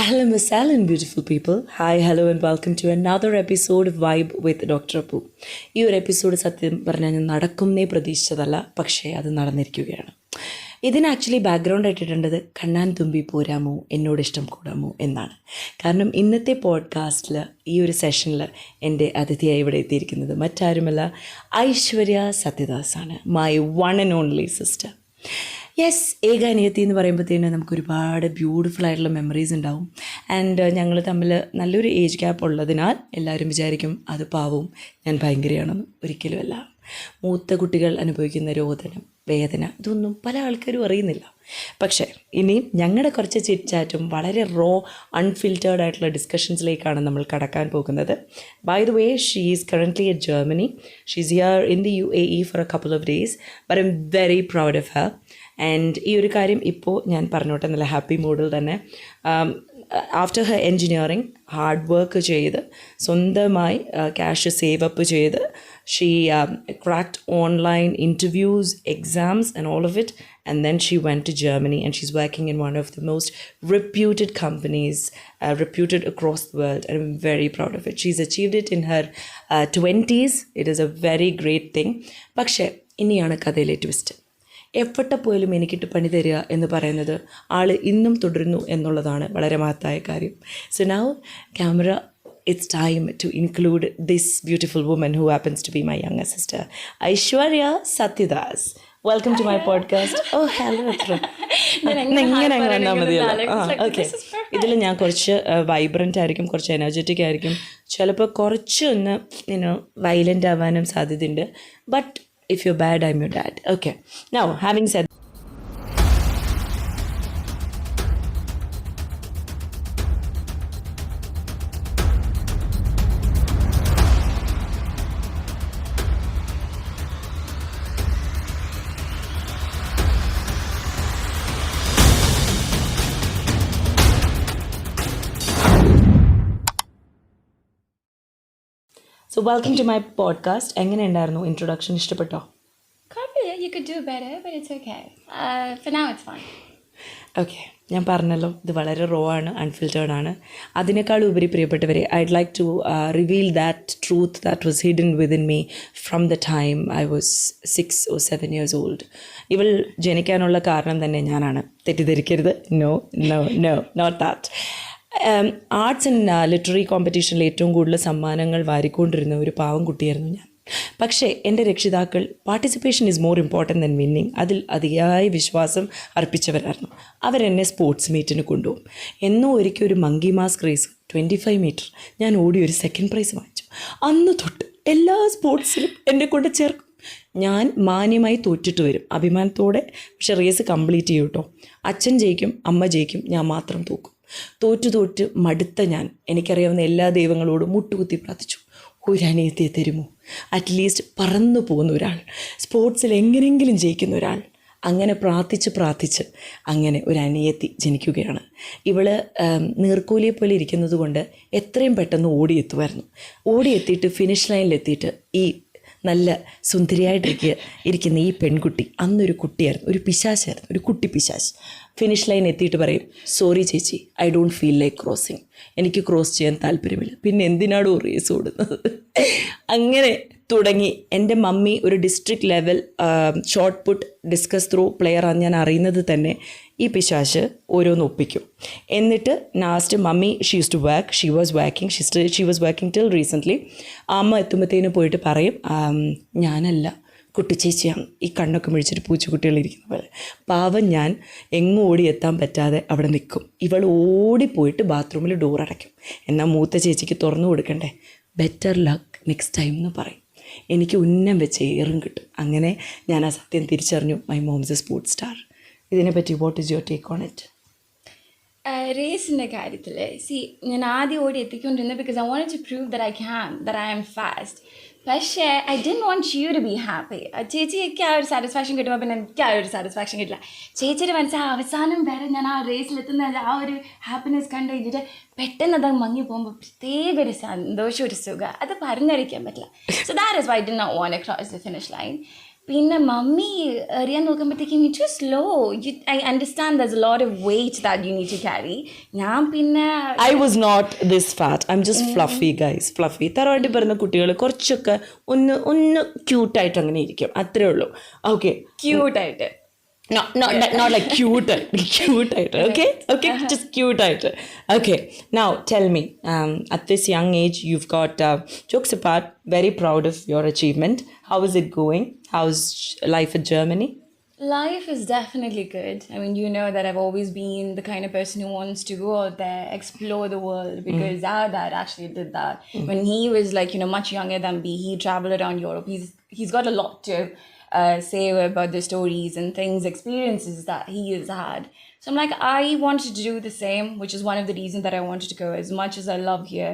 Ahlan wa sahlan, beautiful people. Hi, hello and welcome to another episode of Vibe with Dr. Appu. ഈ ഒരു episode സത്യം പറഞ്ഞാൽ ഞാൻ നടക്കുന്നേ പ്രതീക്ഷിച്ചതല്ല, പക്ഷേ അത് നടന്നിരിക്കുകയാണ്. ഇതിന് ആക്ച്വലി ബാക്ക്ഗ്രൗണ്ട് ആയിട്ടിടേണ്ടത് കണ്ണാൻ തുമ്പി പോരാമോ എന്നോട് ഇഷ്ടം കൂടാമോ എന്നാണ്. കാരണം ഇന്നത്തെ പോഡ്കാസ്റ്റിൽ ഈ ഒരു സെഷനിൽ എൻ്റെ അതിഥിയായി ഇവിടെ എത്തിയിരിക്കുന്നത് മറ്റാരുമല്ല ഐശ്വര്യ സത്യദാസ് ആണ്. My one and only sister. Yes, ഏക അനിയത്തി എന്ന് പറയുമ്പോഴത്തേന് നമുക്ക് ഒരുപാട് ബ്യൂട്ടിഫുൾ ആയിട്ടുള്ള മെമ്മറീസ് ഉണ്ടാവും. ആൻഡ് ഞങ്ങൾ തമ്മിൽ നല്ലൊരു ഏജ് ഗ്യാപ്പ് ഉള്ളതിനാൽ എല്ലാവരും വിചാരിക്കും അത് പാവവും ഞാൻ ഭയങ്കരയാണെന്ന്. ഒരിക്കലുമല്ല. മൂത്ത കുട്ടികൾ അനുഭവിക്കുന്ന രോദനം, വേദന, ഇതൊന്നും പല ആൾക്കാരും അറിയുന്നില്ല. പക്ഷേ ഇനിയും ഞങ്ങളുടെ കുറച്ച് ചിറ്റ് വളരെ റോ അൺഫിൽറ്റേർഡ് ആയിട്ടുള്ള ഡിസ്കഷൻസിലേക്കാണ് നമ്മൾ കടക്കാൻ പോകുന്നത്. By the way, she is currently at Germany. She is here in the UAE for a couple of days. But I am very proud of her. And ഈ ഒരു കാര്യം ഇപ്പോൾ ഞാൻ പറഞ്ഞോട്ടെ, നല്ല ഹാപ്പി മൂഡിൽ തന്നെ. After Har engineering hard work ചെയ്ത് സ്വന്തമായി ക്യാഷ് സേവ് അപ്പ് ചെയ്ത് she cracked online interviews, exams and all of it, and then she went to Germany and she's working in one of the most reputed companies, reputed across the world, and I'm very proud of it. She's achieved it in her 20s. It is a very great thing. പക്ഷേ ഇനിയാണ് കഥയിലെ twist. എവിടെ പോയാലും എനിക്കിട്ട് പണി തരിക എന്ന് പറയുന്നത് ആൾ ഇന്നും തുടരുന്നു എന്നുള്ളതാണ് വളരെ മഹത്തായ കാര്യം. So now camera, it's time to include this beautiful woman who happens to be my younger sister, Aishwarya Sathyadas. Welcome to my podcast. Oh, hello. എങ്ങനെ വന്നാൽ മതിയല്ലോ. ഓക്കെ, ഇതിൽ ഞാൻ കുറച്ച് വൈബ്രൻ്റ് ആയിരിക്കും, കുറച്ച് എനർജറ്റിക് ആയിരിക്കും, ചിലപ്പോൾ കുറച്ച് ഒന്ന് വയലൻ്റ് ആവാനും സാധ്യതയുണ്ട്. But if you're bad, I'm your dad. Okay. Now, having said so welcome to my podcast. എങ്ങനെ ഉണ്ടായിരുന്നു ഇൻട്രൊഡക്ഷൻ? ഇഷ്ടപ്പെട്ടോ? You could do better, but it's okay. For now, it's fine. Okay, ഞാൻ പറഞ്ഞല്ലോ ഇത് വളരെ റോ ആണ്, അൺഫിൽറ്റേർഡ് ആണ്. അതിനേക്കാൾ ഉപരി പ്രിയപ്പെട്ടവരെ, I'd like to reveal that truth that was hidden within me from the time I was 6 or 7 years old. ഇവൾ ജനിക്കാനുള്ള കാരണം തന്നെ ഞാനാണ്. തെറ്റിദ്ധരിക്കരുത്. No no no not that. Arts and literary കോമ്പറ്റീഷനിൽ ഏറ്റവും കൂടുതൽ സമ്മാനങ്ങൾ വാരിക്കൊണ്ടിരുന്ന ഒരു പാവം കുട്ടിയായിരുന്നു ഞാൻ. പക്ഷേ എൻ്റെ രക്ഷിതാക്കൾ participation is more important than winning, അതിൽ അതിയായ വിശ്വാസം അർപ്പിച്ചവരായിരുന്നു. അവരെന്നെ സ്പോർട്സ് മീറ്റിന് കൊണ്ടുപോകും. എന്നോ ഒരിക്കൽ ഒരു മങ്കി മാസ്ക് റേസ് 25 മീറ്റർ ഞാൻ ഓടി ഒരു സെക്കൻഡ് പ്രൈസ് വാങ്ങിച്ചു. അന്ന് തൊട്ട് എല്ലാ സ്പോർട്സിലും എന്നെ കൊണ്ട് ചേർക്കും. ഞാൻ മാന്യമായി തോറ്റിട്ട് വരും അഭിമാനത്തോടെ. പക്ഷെ റേസ് കംപ്ലീറ്റ് ചെയ്യും കേട്ടോ. അച്ഛൻ ജയിക്കും, അമ്മ ജയിക്കും, ഞാൻ മാത്രം തോക്കും. തോറ്റ് മടുത്ത ഞാൻ എനിക്കറിയാവുന്ന എല്ലാ ദൈവങ്ങളോടും മുട്ടുകുത്തി പ്രാർത്ഥിച്ചു, ഒരു അനിയത്തിയെ തരുമോ, അറ്റ്ലീസ്റ്റ് പറന്നു പോകുന്ന ഒരാൾ, സ്പോർട്സിൽ എങ്ങനെയെങ്കിലും ജയിക്കുന്ന ഒരാൾ. അങ്ങനെ പ്രാർത്ഥിച്ച് അങ്ങനെ ഒരു അനിയത്തി ജനിക്കുകയാണ്. ഇവൾ നീർക്കോലിയെ പോലെ ഇരിക്കുന്നത് കൊണ്ട് എത്രയും പെട്ടെന്ന് ഓടിയെത്തുമായിരുന്നു. ഓടിയെത്തിയിട്ട് ഫിനിഷ് ലൈനിലെത്തിയിട്ട് ഈ നല്ല സുന്ദരിയായിട്ടിരിക്കുന്ന ഈ പെൺകുട്ടി അന്നൊരു കുട്ടിയായിരുന്നു, ഒരു പിശാശായിരുന്നു, ഒരു കുട്ടി പിശാശ്. ഫിനിഷ് ലൈൻ എത്തിയിട്ട് പറയും, സോറി ചേച്ചി, I don't feel like crossing, എനിക്ക് ക്രോസ് ചെയ്യാൻ താല്പര്യമില്ല, പിന്നെ എന്തിനാണോ റേസ് ഓടുന്നത്. അങ്ങനെ തുടങ്ങി. എൻ്റെ മമ്മി ഒരു district level shot put discus throw പ്ലെയറാണ്. ഞാൻ അറിയുന്നത് തന്നെ ഈ പിശാശ് ഓരോന്ന് ഒപ്പിക്കും. എന്നിട്ട് last mummy she was working till recently. അമ്മ എത്തുമ്പോഴത്തേനും പോയിട്ട് പറയും, ഞാനല്ല കുട്ടിച്ചേച്ചിയാണ്, ഈ കണ്ണൊക്കെ മിഴിച്ചിട്ട് പൂച്ചക്കുട്ടികളിരിക്കുന്ന പോലെ. പാവം ഞാൻ എങ്ങും ഓടി എത്താൻ പറ്റാതെ അവിടെ നിൽക്കും. ഇവൾ ഓടിപ്പോയിട്ട് ബാത്റൂമിൽ ഡോർ അടയ്ക്കും. എന്നാൽ മൂത്ത ചേച്ചിക്ക് തുറന്നു കൊടുക്കണ്ടേ, ബെറ്റർ ലക്ക് നെക്സ്റ്റ് ടൈം എന്ന് പറയും. എനിക്ക് ഉന്നം വെച്ച് ഏറും കിട്ടും. അങ്ങനെ ഞാൻ ആ സത്യം തിരിച്ചറിഞ്ഞു. My mom's a sports star. ഇതിനെപ്പറ്റി what is your take on it? റേസിൻ്റെ കാര്യത്തിൽ ഞാൻ ആദ്യം ഓടി എത്തിക്കൊണ്ടിരുന്നത് because I wanted to prove that I am fast. പക്ഷേ I didn't want you to be happy. ചേച്ചിക്ക് ആ ഒരു സാറ്റിസ്ഫാക്ഷൻ കിട്ടുമ്പോൾ പിന്നെ എനിക്ക് ആ ഒരു സാറ്റിസ്ഫാക്ഷൻ കിട്ടില്ല. ചേച്ചിയുടെ മനസ്സിൽ അവസാനം വരെ ഞാൻ ആ റേസിലെത്തുന്ന ആ ഒരു ഹാപ്പിനെസ് കണ്ടു കഴിഞ്ഞിട്ട് പെട്ടെന്ന് അത് മങ്ങി പോകുമ്പോൾ പ്രത്യേക ഒരു സന്തോഷം, ഒരു സുഖം, അത് പറഞ്ഞറിയിക്കാൻ പറ്റില്ല. So that is why I did not want to cross the finish line. പിന്നെ മമ്മി എറിയാൻ നോക്കുമ്പോഴത്തേക്കും it was slow. I understand there's a lot of weight that you need to carry. ഞാൻ പിന്നെ I was not this fat. I'm just fluffy, guys. Fluffy. തറവാട്ടി പറഞ്ഞ കുട്ടികൾ കുറച്ചൊക്കെ ഒന്ന് ക്യൂട്ടായിട്ട് അങ്ങനെ ഇരിക്കും, അത്രേ ഉള്ളൂ. Okay, ക്യൂട്ടായിട്ട്. Not like cute, cute, okay? Okay, just cute. Okay, now tell me, at this young age, you've got, jokes apart, very proud of your achievement. How is it going? How's life in Germany? Life is definitely good. I mean, you know that I've always been the kind of person who wants to go out there, explore the world, because our dad actually did that. When he was like, much younger than me, he traveled around Europe. He's got a lot to say about the stories and things, experiences that he has had. So I'm like, I wanted to do the same, which is one of the reasons that I wanted to go. As much as I love here,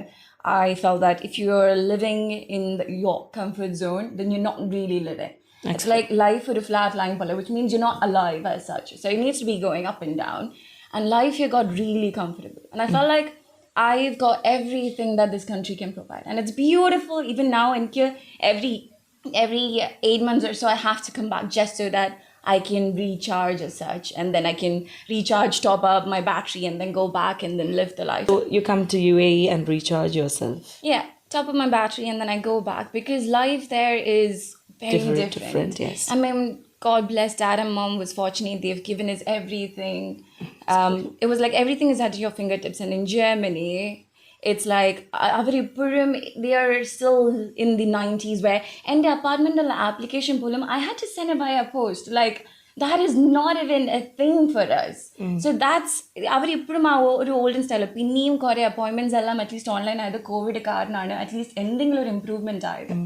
I felt that if you're living in your comfort zone, then you're not really living. It's like life with a flat line, which means you're not alive as such. So it needs to be going up and down. And life here got really comfortable. And I felt like I've got everything that this country can provide. And it's beautiful. Even now in here, every 8 months or so, I have to come back just so that I can recharge as such. And then I can recharge, top up my battery, and then go back and then live the life. So you come to UAE and recharge yourself? Yeah, top up my battery and then I go back, because life there is very different. Yes. I mean, God bless dad and mom was fortunate. They've given us everything. It was like everything is at your fingertips. And in Germany, it's like they are still in the 90s, where in the apartment application polum, I had to send it via post. Like, that is not even a thing for us. So that's our olden style. Pinniyum kore appointments allam at least online aayadu covid karanana, at least ending or improvement aayadu.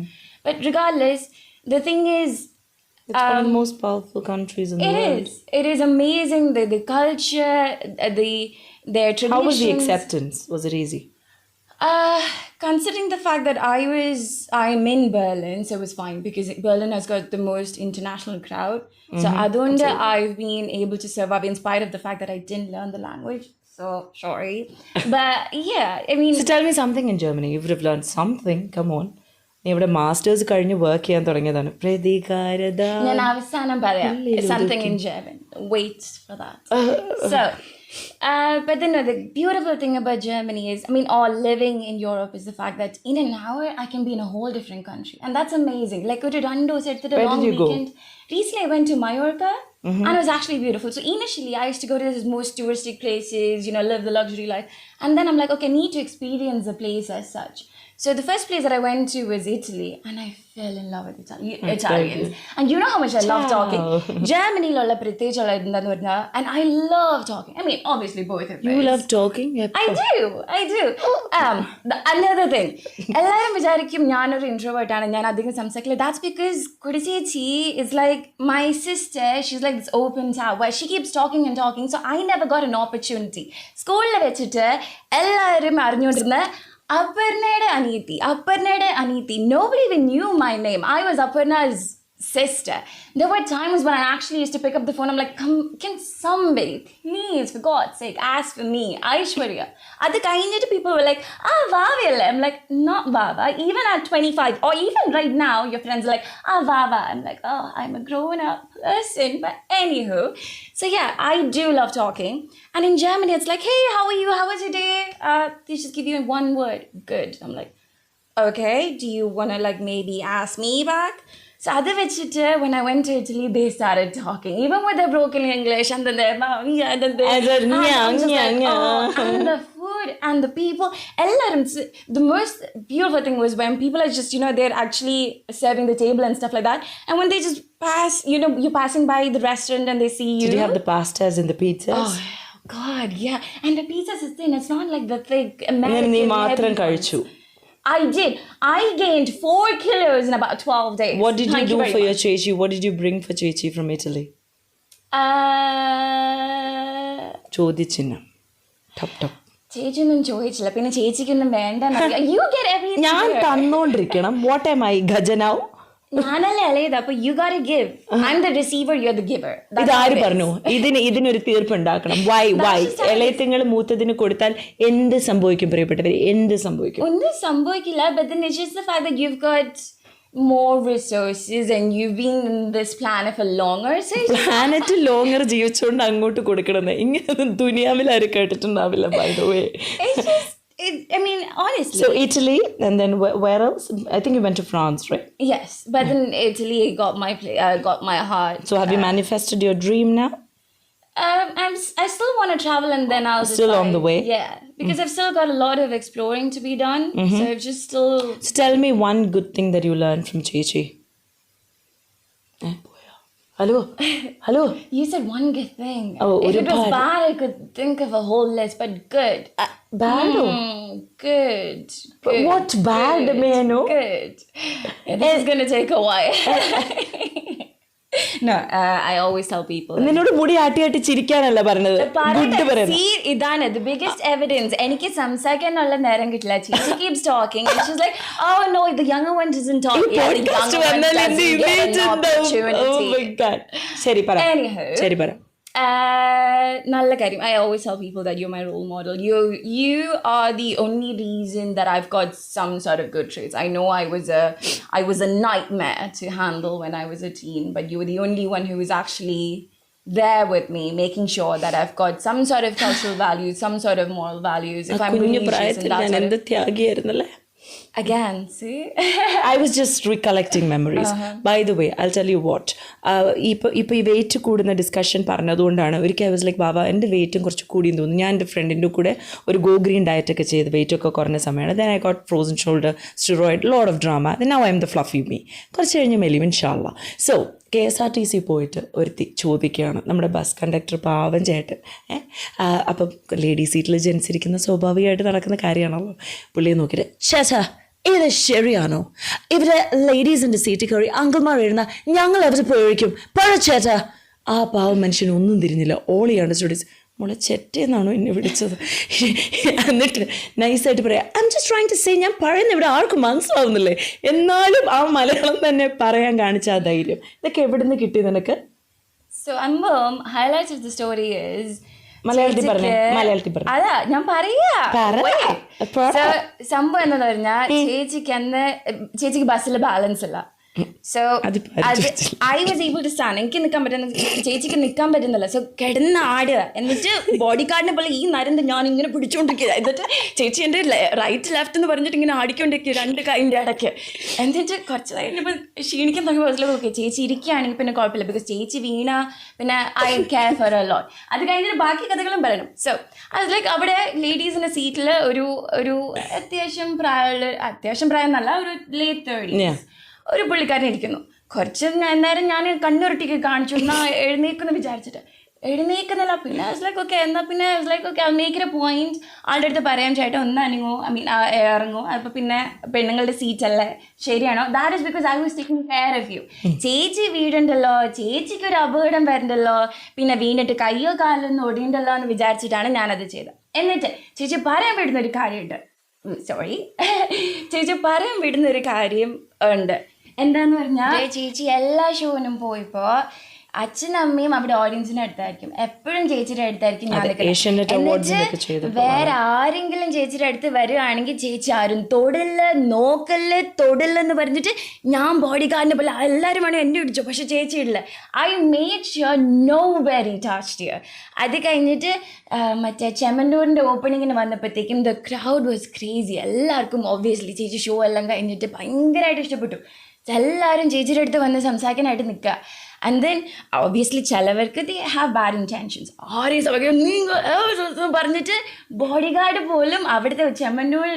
But regardless, the thing is, it's one of the most powerful countries in the world. It is amazing. The culture, their traditions. How was the acceptance? Was it easy? Considering the fact that I'm in Berlin, so it was fine, because Berlin has got the most international crowd. So adonde I've been able to survive in spite of the fact that I didn't learn the language. So sorry. But yeah, I mean. So tell me something in Germany. You would have learned something. Come on. നീ ഇവിടെ masters കഴിഞ്ഞ് work ചെയ്യാൻ തുടങ്ങിയതാണ്. ഞാൻ അവസാനം പറയാം something in German. Wait for that. So, but then the beautiful thing about Germany is, I mean, or living in Europe, is the fact that in an hour I can be in a whole different country, and that's amazing. Like, where did you go? Recently I went to Mallorca, and it was actually beautiful. So initially I used to go to these most touristic places, live the luxury life, and then I'm like, okay, I need to experience the place as such. So the first place that I went to was Italy, and I fell in love with Italians. And you know how much I love talking. Germany lolla priteja and I love talking. I mean, obviously both of us. You love talking? I do. Another thing. Ellarum vicharikum njan oru introvert aanu, njan adhigam samsakilla. That's because Kudisechi is like my sister. She's like this open tap where she keeps talking and talking. So I never got an opportunity. School la vechitte ellarum ariഞ്ഞോണ്ടിരുന്ന Aparnade Aniti. Nobody even knew my name. I was Aparna's sister. There were times when I actually used to pick up the phone. I'm like, can somebody, please, for God's sake, ask for me, Aishwarya. At the kind of people were like, Vava. I'm like, not Vava. Even at 25, or even right now, your friends are like, Vava. I'm like, oh, I'm a grown-up person. But anywho, so yeah, I do love talking. And in Germany, it's like, hey, how are you? How was your day? They just give you one word, good. I'm like, okay, do you want to like maybe ask me back? So other when I went to Italy, they started talking, even with their broken English, and then and the food and the people. The most beautiful thing was when people are just, they're actually serving the table and stuff like that. And when they just pass, you're passing by the restaurant and they see you. Did you have the pastas and the pizzas? Oh, God, yeah. And the pizzas is thin. It's not like the thick American heavy. I did. I gained 4 kilos in about 12 days. What did you do for your chechi? What did you bring for chechi from Italy? ചോദിച്ചിന് ചേച്ചിയൊന്നും ചോദിച്ചില്ല, പിന്നെ ചേച്ചിക്കൊന്നും വേണ്ട. You get everything. ഞാൻ തന്നോണ്ടിരിക്കണം. What am I, ഖജനാവ്? ഞാനല്ലേ അളയത്, അപ്പൊ you gotta give. I'm the receiver, you're the giver. ഇതാര് പറഞ്ഞു? ഇതിനൊരു തീർപ്പുണ്ടാക്കണം. Why? ഇളയത്തിങ്ങൾ മൂത്തതിന് കൊടുത്താൽ എന്ത് സംഭവിക്കും പ്രിയപ്പെട്ടവർ? എന്ത് സംഭവിക്കും? ഒന്നും സംഭവിക്കില്ല. But then it's just the fact that you've got more resources and you've been in this planet for longer. So planet longer ജീവിച്ചുകൊണ്ട് അങ്ങോട്ട് കൊടുക്കണമെന്ന് ഇങ്ങനെ ദുനിയാവിൽ ആരും കേട്ടിട്ടുണ്ടാവില്ല, by the way. it's just, I mean, honestly. So Italy, and then where else? I think you went to France, right? Yes, but then Italy got got my heart. So have you manifested your dream now? I still want to travel, and then I'll Still decide. on the way? Yeah, because I've still got a lot of exploring to be done. So I've just still. So tell me one good thing that you learned from Chechi. Hello. You said one good thing. Oh, if it was bad. bad, I could think of a whole list, but good. Bad? Good. But Good. what bad, may I know? Good. Yeah, this is gonna take a while. No, I always tell people. നിന്നോട് മുടി ആട്ടി ആട്ടി ചിരിക്കാനല്ല പറഞ്ഞത്, good പറയുന്നത്. See, ഇതാണ് the biggest evidence. എനിക്ക് സംസാരിക്കാനുള്ള നേരം കിട്ടില്ല. She keeps talking and she's like, oh no, the younger one doesn't talk. Yeah, the younger one doesn't get an opportunity. ശരി പറ. Anywho. ശരി പറ. നല്ല കാര്യം. I always tell people that you're my role model. You are the only reason that I've got some sort of good traits. I know I was a nightmare to handle when I was a teen, but you were the only one who was actually there with me, making sure that I've got some sort of cultural values, some sort of moral values. If I'm religious and that sort of... ത്യാഗിയായിരുന്നല്ലേ? Again, see? I was just recollecting memories. By the way, I'll tell you what. ഇപ്പോൾ ഈ wait കൂടുന്ന discussion പറഞ്ഞതുകൊണ്ടാണ് ഒരിക്കൽ I was like, ബാബ എൻ്റെ വെയിറ്റും കുറച്ച് കൂടിയെന്ന് തോന്നുന്നു. ഞാൻ എൻ്റെ ഫ്രണ്ടിൻ്റെ കൂടെ ഒരു ഗോ ഗ്രീൻ ഡയറ്റൊക്കെ ചെയ്ത് വെയിറ്റൊക്കെ കുറഞ്ഞ സമയമാണ്. Then I got frozen shoulder, steroid, lot of drama. Then now I'm the fluffy me. കുറച്ച് കഴിഞ്ഞ് മെലിയും ഇൻഷാല്ലാ. So KSRTC പോയിട്ട് ഒരുത്തി ചോദിക്കുകയാണ്, നമ്മുടെ ബസ് കണ്ടക്ടർ പാവം ചേട്ടൻ, അപ്പം ലേഡി സീറ്റിൽ ജനിച്ചിരിക്കുന്ന സ്വാഭാവികമായിട്ട് നടക്കുന്ന കാര്യമാണല്ലോ. പുള്ളിയെ നോക്കിയിട്ട്, ചേച്ചാ ഇത് ശരിയാണോ? ഇവരെ ലേഡീസിൻ്റെ സീറ്റിൽ കയറി അങ്കിൾമാർ എഴുന്ന ഞങ്ങൾ അവർ പോയിരിക്കും പഴച്ചേട്ടാ. ആ പാവം മനുഷ്യൻ ഒന്നും തിരിഞ്ഞില്ല. ഓളിയാണ് സ്റ്റുഡൻസ്. മോളെ ചെറ്റേന്നാണോ എന്നെ വിളിച്ചത്? എന്നിട്ട് നൈസായിട്ട് പറയാം, I am just trying to say, ഞാൻ പറയുന്ന ഇവിടെ ആർക്കും മനസ്സിലാവുന്നില്ലേ, എന്നാലും ആ മലയാളം തന്നെ പറയാൻ കാണിച്ച ആ ധൈര്യം, ഇതൊക്കെ എവിടെ നിന്ന് കിട്ടി നിനക്ക്? So, highlight of the story is മലയാളത്തിൽ പറഞ്ഞു. അതാ ഞാൻ പറയാ. സംഭവം എന്താന്ന് പറഞ്ഞാൽ ചേച്ചിക്ക് ബസ്സിൽ ബാലൻസ് ഇല്ല. So I was able to stand. എനിക്ക് നിൽക്കാൻ പറ്റുന്ന, ചേച്ചിക്ക് നിൽക്കാൻ പറ്റുന്നില്ല. സോ കിടന്ന് ആടുക. എന്നിട്ട് ബോഡി ഗാർഡിനെ പോലെ ഈ നരന്ത് ഞാൻ ഇങ്ങനെ പിടിച്ചുകൊണ്ടിരിക്കുക. എന്നിട്ട് ചേച്ചി എൻ്റെ റൈറ്റ് ലെഫ്റ്റ് എന്ന് പറഞ്ഞിട്ട് ഇങ്ങനെ ആടിക്കൊണ്ടിരിക്കുക രണ്ട് കൈൻ്റെ ഇടയ്ക്ക്. എന്നിട്ട് കുറച്ച് കഴിഞ്ഞപ്പോൾ ക്ഷീണിക്കാൻ തുടങ്ങി. ഓക്കെ ചേച്ചി ഇരിക്കുകയാണെങ്കിൽ പിന്നെ കുഴപ്പമില്ല, ബിക്കോസ് ചേച്ചി വീണ പിന്നെ eye care for a lot. അത് കഴിഞ്ഞിട്ട് ബാക്കി കഥകളും പറയണം. സോ അത് ലൈക്ക് അവിടെ ലേഡീസിൻ്റെ സീറ്റിൽ ഒരു അത്യാവശ്യം പ്രായം എന്നല്ല, ഒരു ലേറ്റ് 30s ഒരു പുള്ളിക്കാരൻ ഇരിക്കുന്നു. കുറച്ച് നേരം ഞാൻ കണ്ണുരുട്ടിക്ക് കാണിച്ചു, എന്നാൽ എഴുന്നേക്കെന്ന് വിചാരിച്ചിട്ട് എഴുന്നേക്കുന്നില്ല. പിന്നെ ലൈക്ക് ഓക്കെ, എന്നാൽ പിന്നെ like okay, make A point. ആളുടെ അടുത്ത് പറയാം, ചേട്ടാ ഒന്ന് അനങ്ങോ, ഇറങ്ങോ. അപ്പോൾ പിന്നെ പെണ്ണുങ്ങളുടെ സീറ്റല്ലേ, ശരിയാണോ? That is because I was taking care of you. ചേച്ചി വീടുണ്ടല്ലോ, ചേച്ചിക്ക് ഒരു അപകടം വരണ്ടല്ലോ, പിന്നെ വീണിട്ട് കയ്യോ കാലൊന്നും ഒടിയുണ്ടല്ലോ എന്ന് വിചാരിച്ചിട്ടാണ് ഞാനത് ചെയ്തത്. എന്നിട്ട് ചേച്ചി പറയാൻ വിടുന്നൊരു കാര്യമുണ്ട്. ചേച്ചി പറയാൻ വിടുന്നൊരു കാര്യം ഉണ്ട്. എന്താന്ന് പറഞ്ഞാൽ ചേച്ചി എല്ലാ ഷോവിനും പോയപ്പോൾ അച്ഛനും അമ്മയും അവിടെ ഓഡിയൻസിന്റെ അടുത്തായിരിക്കും, എപ്പോഴും ചേച്ചിയുടെ അടുത്തായിരിക്കും ഞാൻ നിൽക്കുന്നത്. വേറെ ആരെങ്കിലും ചേച്ചിയുടെ അടുത്ത് വരികയാണെങ്കിൽ ചേച്ചി ആരും തൊടില്ലെന്ന് പറഞ്ഞിട്ട് ഞാൻ ബോഡി ഗാർഡിനെ പോലെ എല്ലാവരും വേണം എന്നെ ഇടിച്ചു, പക്ഷെ ചേച്ചി ഇടില്ല. I made sure no very touched here. അത് കഴിഞ്ഞിട്ട് മറ്റേ ചെമ്മന്നൂരിൻ്റെ ഓപ്പണിങ്ങിന് വന്നപ്പോഴത്തേക്കും ദ ക്രൗഡ് വാസ് ക്രേസി. എല്ലാവർക്കും ഒബ്വിയസ്ലി ചേച്ചി ഷോ എല്ലാം കഴിഞ്ഞിട്ട് ഭയങ്കരമായിട്ട് ഇഷ്ടപ്പെട്ടു. എല്ലാവരും ചേച്ചിയുടെ അടുത്ത് വന്ന് സംസാരിക്കാനായിട്ട് നിൽക്കുക. ആൻഡ് ദെൻ ഒബ്വിയസ്ലി ചിലവർക്ക് ദേ ഹാവ് ബാഡ് ഇൻറ്റൻഷൻസ്. പറഞ്ഞിട്ട് ബോഡി ഗാർഡ് പോലും, അവിടുത്തെ ചെമ്മന്നൂർ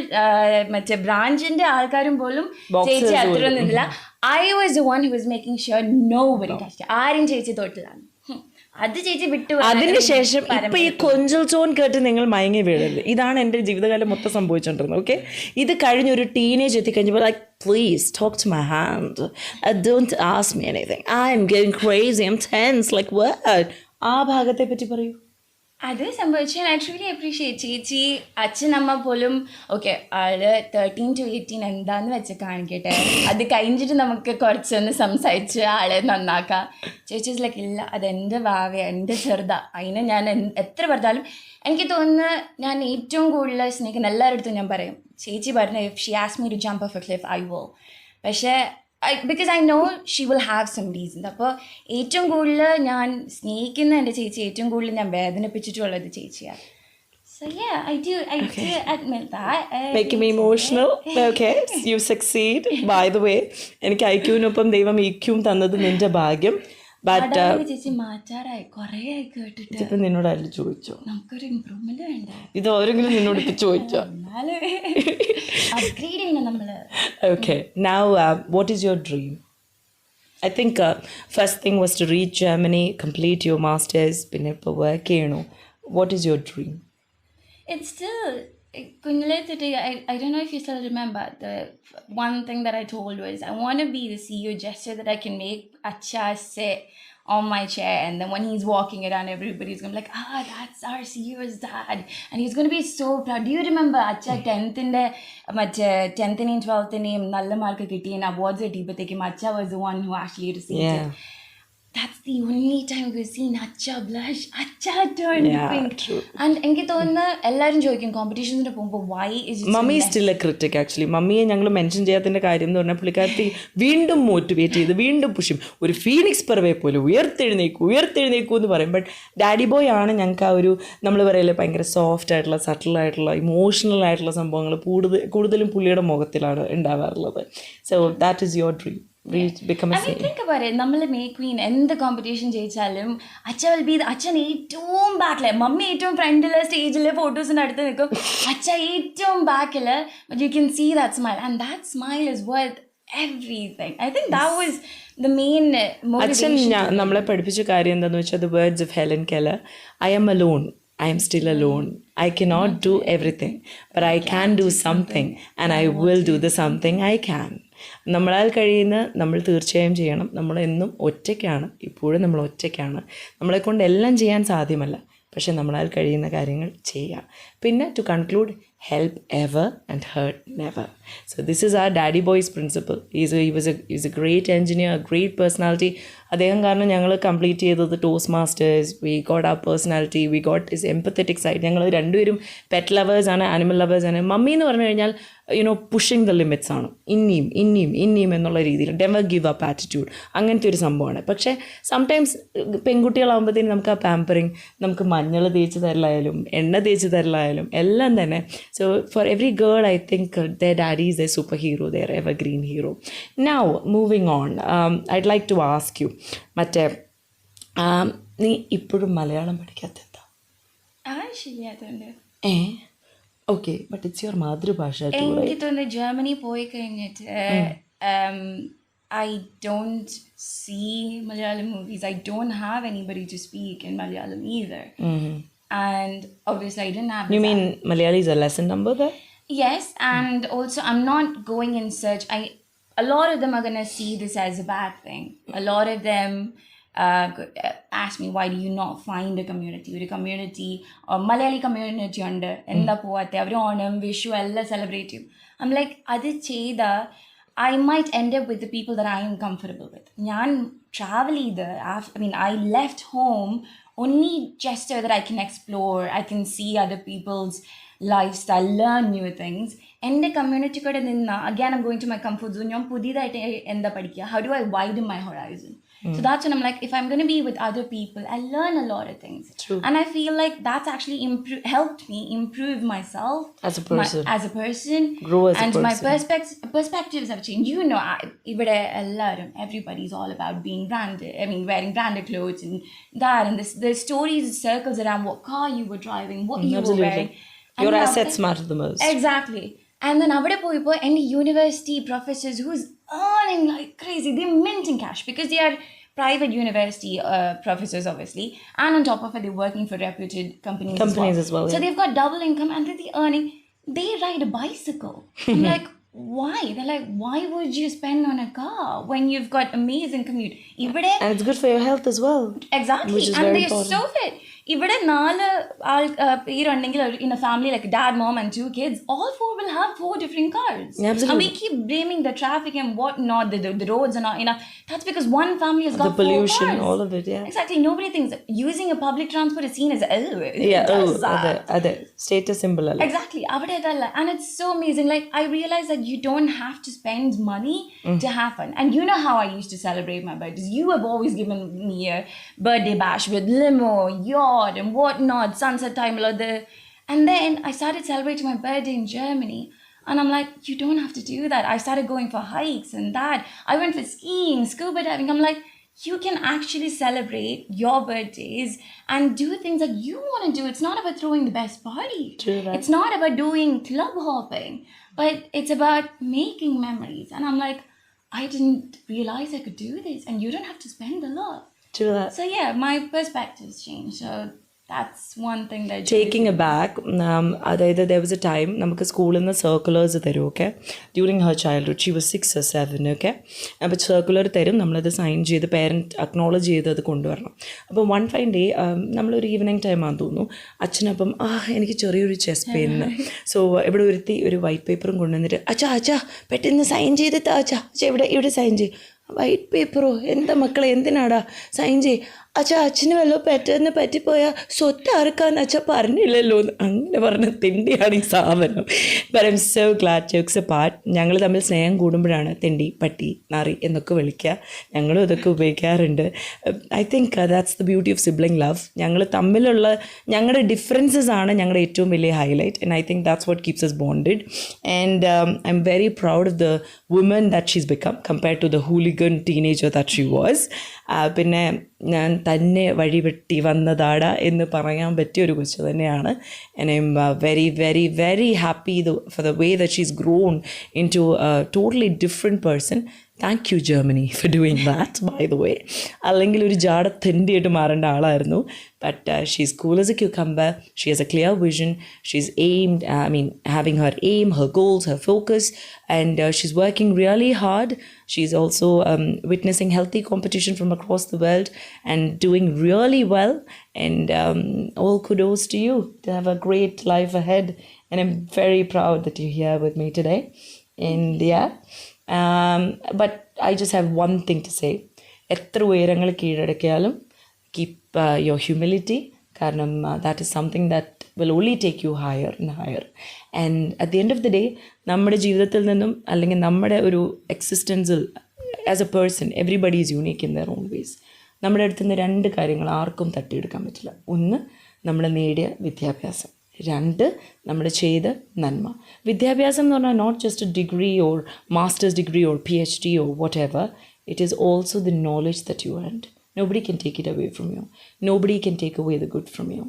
മറ്റേ ബ്രാഞ്ചിൻ്റെ ആൾക്കാരും പോലും ചേച്ചി അത്ര നിന്നില്ല. I was the one who was making sure nobody touched. ആരും ചേച്ചി തൊട്ടിലാണ്. അത് ചേച്ചി വിട്ടു. അതിനുശേഷം ഇപ്പൊ ഈ കൊഞ്ചൽ ടോൺ കേട്ട് നിങ്ങൾ മയങ്ങി വീഴല്ലേ. ഇതാണ് എൻ്റെ ജീവിതകാലം മൊത്തം സംഭവിച്ചോണ്ടിരുന്നത്. ഓക്കെ, ഇത് കഴിഞ്ഞൊരു ടീനേജ് എത്തിക്കഴിഞ്ഞപ്പോൾ like please talk to my hand, don't ask me anything, I'm getting crazy, I'm tense, like what? ആ ഭാഗത്തെ പറ്റി പറയൂ. അത് സംഭവിച്ചാൽ ഐ ട്രൂലി അപ്രീഷിയേറ്റ്. ചേച്ചി അച്ഛനമ്മ പോലും ഓക്കെ ആള് 13 to 18 എന്താന്ന് വെച്ച് കാണിക്കട്ടെ, അത് കഴിഞ്ഞിട്ട് നമുക്ക് കുറച്ചൊന്ന് സംസാരിച്ച് ആളെ നന്നാക്കാം. ചേച്ചി ലൈക്ക് ഇല്ല, അതെൻ്റെ ഭാവയ, എൻ്റെ ചെറുതാ, അതിനെ ഞാൻ എത്ര പറഞ്ഞാലും എനിക്ക് തോന്നുന്നു ഞാൻ ഏറ്റവും കൂടുതൽ സ്നേഹിക്കുന്ന എല്ലാവരുടെ അടുത്തും ഞാൻ പറയും, ചേച്ചി പറഞ്ഞ if she asks me to jump off a cliff I will. പക്ഷേ because I know she will have some reasons. അപ്പോൾ ഏറ്റവും കൂടുതൽ ഞാൻ സ്നേഹിക്കുന്ന എൻ്റെ ചേച്ചി ഏറ്റവും കൂടുതൽ ഞാൻ വേദനിപ്പിച്ചിട്ടുള്ളത് ചേച്ചിയാണ്. So yeah, I do admit that. Making me emotional. Okay, you succeed. By the way, എനിക്ക് ഐക്യൂവിനൊപ്പം ദൈവം ഇക്യൂം തന്നത് നിന്റെ ഭാഗ്യം. ബട്ട് ചേച്ചി മാറ്റാറായി കുറേ ആയി കേട്ടിട്ട്. ഇപ്പൊ നിന്നോട് ആരും ചോദിച്ചോ നമുക്കൊരു ഇമ്പ്രൂവ്മെന്റ് വേണ്ട? ഇത് ഓരെങ്കിലും നിന്നോട് ഇപ്പൊ ചോദിച്ചോ? അപ്ഗ്രേഡ് ചെയ്യണം നമ്മള്. Okay, now what is your dream? I think first thing was to reach Germany, complete your masters, പിന്നെ ഇപ്പോൾ work ചെയ്യണോ. What is your dream? It's still, I don't know if you still remember, the one thing that I told was I want to be the CEO gesture that I can make Acha sit on my chair, and then when he's walking around, everybody's going to be like, that's our CEO's dad. And he's going to be so proud. Do you remember Acha 10th in the 10th and 12th name, Nalla Mark Kitty and awards at Tibetekim, Acha was the one who actually received it. That's the only time we've seen Acha blush. Acha turned pink. True. And എനിക്ക് തോന്നുന്നു എല്ലാവരും ചോദിക്കും കോമ്പറ്റീഷൻസിന് പോകുമ്പോൾ why is it mummy still a critic actually. മമ്മിയെ ഞങ്ങൾ mention ചെയ്യാത്തതിൻ്റെ കാര്യം എന്ന് പറഞ്ഞാൽ പുള്ളിക്കാരത്തി വീണ്ടും മോട്ടിവേറ്റ് ചെയ്ത് വീണ്ടും പുഷും. ഒരു ഫീനിക്സ് പറവയെ പോലെ ഉയർത്തെഴുന്നേക്കൂ എന്ന് പറയും. ബട്ട് ഡാഡി ബോയ് ആണ് ഞങ്ങൾക്ക് ആ ഒരു നമ്മൾ പറയല്ലേ ഭയങ്കര സോഫ്റ്റ് ആയിട്ടുള്ള സട്ടിലായിട്ടുള്ള ഇമോഷണൽ ആയിട്ടുള്ള സംഭവങ്ങൾ കൂടുതലും പുള്ളിയുടെ മുഖത്തിലാണ് ഉണ്ടാവാറുള്ളത്. So that is your dream. Become a I mean, think about it. നമ്മൾ മേ ക്വീൻ എന്ത് കോമ്പറ്റീഷൻ ജയിച്ചാലും അച്ഛൻ ഏറ്റവും ബാക്കില്, മമ്മി ഏറ്റവും ഫ്രണ്ടില് സ്റ്റേജില് ഫോട്ടോസിൻ്റെ അടുത്ത് നിൽക്കും, അച്ഛ ഏറ്റവും ബാക്കില്. But you can see that smile, and that smile is worth everything. I think that was the main motivation. അച്ഛൻ നമ്മളെ പഠിപ്പിച്ച കാര്യം എന്താണെന്ന് വെച്ചാൽ the words of Helen Keller, I am alone, I am still alone, I cannot do everything, but I can do something, and I will do the something I can. നമ്മളാൽ കഴിയുന്ന നമ്മൾ തീർച്ചയായും ചെയ്യണം. നമ്മളെന്നും ഒറ്റയ്ക്കാണ്, ഇപ്പോഴും നമ്മൾ ഒറ്റയ്ക്കാണ്. നമ്മളെക്കൊണ്ട് എല്ലാം ചെയ്യാൻ സാധ്യമല്ല, പക്ഷെ നമ്മളാൽ കഴിയുന്ന കാര്യങ്ങൾ ചെയ്യാം. പിന്നെ to conclude, help ever and hurt never. So this is our daddy boy's principle. He was a great engineer, a great personality. അദ്ദേഹം കാരണം ഞങ്ങൾ കംപ്ലീറ്റ് ചെയ്തത് ടോസ്റ്റ് മാസ്റ്റേഴ്സ്. വി ഗോട്ട് ആ personality, we got his empathetic side. ഞങ്ങൾ രണ്ടുപേരും pet ലവേഴ്സാണ്, animal ലവേഴ്സാണ്. Mummy എന്ന് പറഞ്ഞു കഴിഞ്ഞാൽ പുഷിങ് ദ ലിമിറ്റ്സ് ആണ്. ഇനിയും എന്നുള്ള രീതിയിൽ നെവർ ഗിവ് അപ്പ് ആറ്റിറ്റ്യൂഡ്, അങ്ങനത്തെ ഒരു സംഭവമാണ്. പക്ഷേ സംടൈംസ് പെൺകുട്ടികളാകുമ്പോഴത്തേനും നമുക്ക് ആ പാമ്പറിങ്, നമുക്ക് മഞ്ഞൾ തേച്ച് തരലായാലും എണ്ണ തേച്ച് തരലായാലും എല്ലാം തന്നെ. So for every girl, I think their daddy is their superhero, their evergreen hero. Now, moving on, I'd like to ask you, മറ്റേ നീ ഇപ്പോഴും Malayalam പഠിക്കാത്തെന്താ? ശരിയാതുണ്ട്. Okay, but it's your മാതൃഭാഷ. എനിക്ക് തോന്നുന്നു ജർമ്മനി പോയി കഴിഞ്ഞിട്ട് I don't see Malayalam movies. I don't have anybody to speak in Malayalam either. And obviously I didn't have You mean Malayali is a lesson number there? Yes, and also I'm not going in search. A lot of them are going to see this as a bad thing. A lot of them ask me, why do you not find a community? Or a community, or Malayali community under enda povatte avaru Onam Vishu ella celebrate you. I'm like, adu cheyda I might end up with the people that I am comfortable with. Njan travel either. I left home only just so that I can explore, I can see other people's lifestyle, learn new things. എൻ്റെ community കൂടെ നിന്ന് again I'm going to my comfort zone. ഞാൻ പുതിയതായിട്ട് എന്താ പഠിക്കുക? How do I widen my horizon? So that's when I'm like, if I'm going to be with other people, I learn a lot of things. True. And I feel like that's actually helped me improve myself as a person. Grow as and a person. my perspectives have changed. You know, everybody's all about being branded. Wearing branded clothes and that, and the stories circles around what car you were driving, what you were wearing. Your assets matter the most. Exactly. And then avade poipo any university professors who's earning like crazy, they're minting cash because they are private university professors obviously, and on top of it they're working for reputed companies as well. So they've got double income, and they're earning. They ride a bicycle. I'm like, why? They're like, why would you spend on a car when you've got amazing commute? And it's good for your health as well. Exactly. Which is and very they're important. so fit. ഇവിടെ 4 ആൾ പേരുണ്ടെങ്കിൽ in a family like dad, mom and 2 kids, all 4 will have 4 different cars. Absolutely. And we keep blaming the traffic and whatnot, the roads are not enough. That's because one family has got The pollution, 4 cars. all of it, yeah. Exactly. Nobody thinks that using a public transport is seen as Yeah, that. other status symbol alla. Exactly. അവിടെ അതല്ല. And it's so amazing. Like, I realized that you don't have to spend money to have fun. And you know how I used to celebrate my birthdays. You have always given me a birthday bash with limo, yacht, and whatnot, sunset time. And then I started celebrating my birthday in Germany. And I'm like, you don't have to do that. I started going for hikes and that. I went for skiing, scuba diving. I'm like, you can actually celebrate your birthdays and do things that you want to do. It's not about throwing the best party. True that. It's not about doing club hopping, but it's about making memories. And I'm like, I didn't realize I could do this, and you don't have to spend a lot. True that. So yeah, my perspectives changed. So that's one thing that Taking a back, അതായത് there was a time നമുക്ക് സ്കൂളിൽ നിന്ന് circulars തരും, okay, during Har childhood. She was 6 or 7, okay. അപ്പോൾ circular തരും, നമ്മളത് sign ചെയ്ത് parent acknowledge ചെയ്ത് അത് കൊണ്ടുവരണം. അപ്പോൾ വൺ ഫൈൻ ഡേ നമ്മളൊരു ഈവനിങ് ടൈമാണെന്ന് തോന്നുന്നു, അച്ഛനപ്പം എനിക്ക് ചെറിയൊരു ചെസ്റ്റ് പെയിൻ. സോ ഇവിടെ ഒരു വൈറ്റ് പേപ്പറും കൊണ്ടുവന്നിട്ട് അച്ഛാ പെട്ടെന്ന് സൈൻ ചെയ്തിട്ട് അച്ഛാ ഇവിടെ സൈൻ ചെയ്യും. വൈറ്റ് പേപ്പറോ, എന്താ മക്കളെ എന്തിനാടാ സൈൻ ചെയ്യും? അച്ഛന് വല്ലതും പെട്ടെന്ന് പറ്റിപ്പോയാൽ സ്വത്ത് ആർക്കാന്ന് അച്ഛാ പറഞ്ഞില്ലല്ലോ എന്ന് അങ്ങനെ പറഞ്ഞ തെണ്ടിയാണ് ഈ സാധനം. But I am so GLAAD jokes apart. ഞങ്ങൾ തമ്മിൽ സ്നേഹം കൂടുമ്പോഴാണ് തെണ്ടി, പട്ടി, നാറി എന്നൊക്കെ വിളിക്കുക. ഞങ്ങളും ഇതൊക്കെ ഉപയോഗിക്കാറുണ്ട്. I think that's the beauty of sibling love. ഞങ്ങൾ തമ്മിലുള്ള ഞങ്ങളുടെ ഡിഫറൻസസ് ആണ് ഞങ്ങളുടെ ഏറ്റവും വലിയ highlight. And I think that's what keeps us bonded. And I'm very proud of the woman that she's become compared to the hooligan teenager that she was. പിന്നെ ഞാൻ തന്നെ വഴിവെട്ടി വന്നതാട എന്ന് പറയാൻ പറ്റിയ ഒരു കൊച്ചു തന്നെയാണ്. And I am very very very happy for the way that she's grown into a totally different person. Thank you, Germany, for doing that, by the way. അല്ലെങ്കിൽ ഒരു ജാട തെണ്ടിയായിട്ട് മാറേണ്ട ആളായിരുന്നു. But she's cool as a cucumber. She has a clear vision. She's aimed, having her aim, her goals, her focus. And she's working really hard. She's also witnessing healthy competition from across the world and doing really well. And all kudos to you to have a great life ahead. And I'm very proud that you're here with me today. And yeah. But I just have one thing to say. എത്ര ഉയരങ്ങൾ കീഴടക്കിയാലും keep your humility. കാരണം that is something that will only take you higher and higher. And at the end of the day, നമ്മുടെ ജീവിതത്തിൽ നിന്നും അല്ലെങ്കിൽ നമ്മുടെ ഒരു എക്സിസ്റ്റൻസിൽ as a person everybody is unique in their own ways. നമ്മുടെ അടുത്ത് നിന്ന് 2 കാര്യങ്ങൾ ആർക്കും തട്ടിയെടുക്കാൻ പറ്റില്ല. ഒന്ന്, നമ്മൾ നേടിയ വിദ്യാഭ്യാസം. 2, നമ്മൾ ചെയ്ത നന്മ. വിദ്യാഭ്യാസം എന്ന് പറഞ്ഞാൽ not just a degree or masters degree or PhD or whatever. It is also the knowledge that you earned. Nobody can take it away from you. Nobody can take away the good from you.